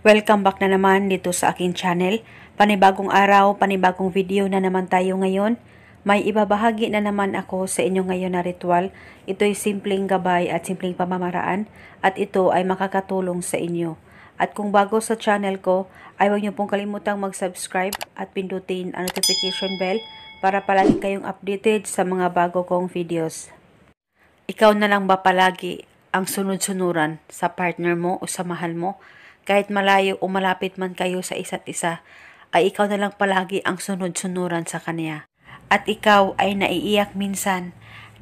Welcome back na naman dito sa aking channel. Panibagong araw, panibagong video na naman tayo ngayon. May ibabahagi na naman ako sa inyo ngayon na ritual. Ito'y simpleng gabay at simpleng pamamaraan at ito ay makakatulong sa inyo. At kung bago sa channel ko, ay huwag niyo pong kalimutang mag-subscribe at pindutin ang notification bell para palagi kayong updated sa mga bago kong videos. Ikaw na lang ba palagi ang sunod-sunuran sa partner mo o sa mahal mo? Kahit malayo o malapit man kayo sa isa't isa, ay ikaw na lang palagi ang sunod-sunuran sa kanya. At ikaw ay naiiyak minsan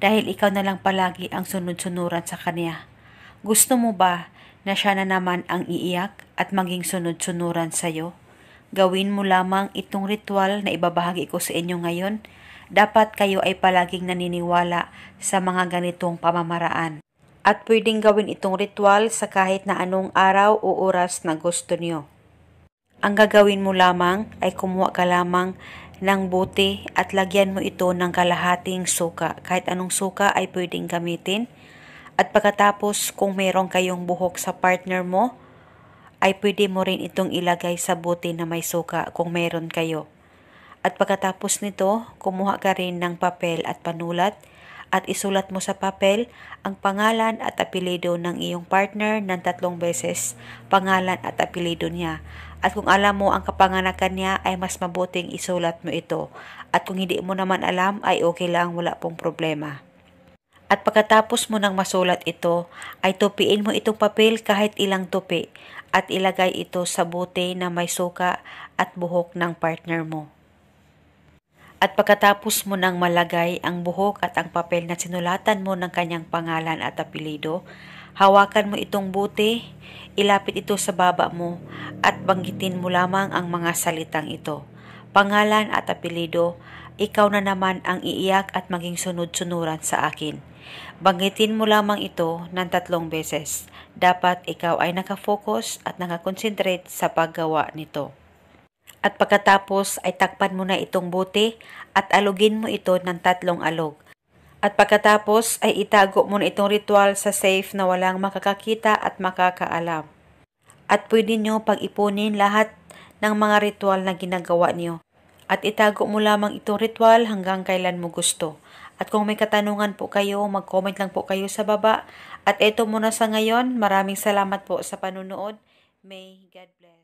dahil ikaw na lang palagi ang sunod-sunuran sa kanya. Gusto mo ba na siya na naman ang iiyak at maging sunod-sunuran sa'yo? Gawin mo lamang itong ritual na ibabahagi ko sa inyo ngayon. Dapat kayo ay palaging naniniwala sa mga ganitong pamamaraan. At pwedeng gawin itong ritual sa kahit na anong araw o oras na gusto niyo. Ang gagawin mo lamang ay kumuha ka lamang ng bote at lagyan mo ito ng kalahating suka. Kahit anong suka ay pwedeng gamitin. At pagkatapos kung meron kayong buhok sa partner mo, ay pwede mo rin itong ilagay sa bote na may suka kung meron kayo. At pagkatapos nito, kumuha ka rin ng papel at panulat at isulat mo sa papel ang pangalan at apelyido ng iyong partner ng 3 beses, pangalan at apelyido niya. At kung alam mo ang kapanganakan niya ay mas mabuting isulat mo ito. At kung hindi mo naman alam ay okay lang, wala pong problema. At pagkatapos mo nang masulat ito, ay tupiin mo itong papel kahit ilang tupi at ilagay ito sa bote na may suka at buhok ng partner mo. At pagkatapos mo nang malagay ang buhok at ang papel na sinulatan mo ng kanyang pangalan at apelyido, hawakan mo itong bote, ilapit ito sa baba mo at banggitin mo lamang ang mga salitang ito. Pangalan at apelyido, ikaw na naman ang iiyak at maging sunod-sunuran sa akin. Banggitin mo lamang ito ng 3 beses. Dapat ikaw ay nakafocus at nakakonsentrate sa paggawa nito. At pagkatapos ay takpan mo na itong bote at alugin mo ito ng 3 alog. At pagkatapos ay itago mo na itong ritual sa safe na walang makakakita at makakaalam. At pwede nyo pag-ipunin lahat ng mga ritual na ginagawa niyo. At itago mo lamang itong ritual hanggang kailan mo gusto. At kung may katanungan po kayo, mag-comment lang po kayo sa baba. At ito muna sa ngayon. Maraming salamat po sa panunood. May God bless.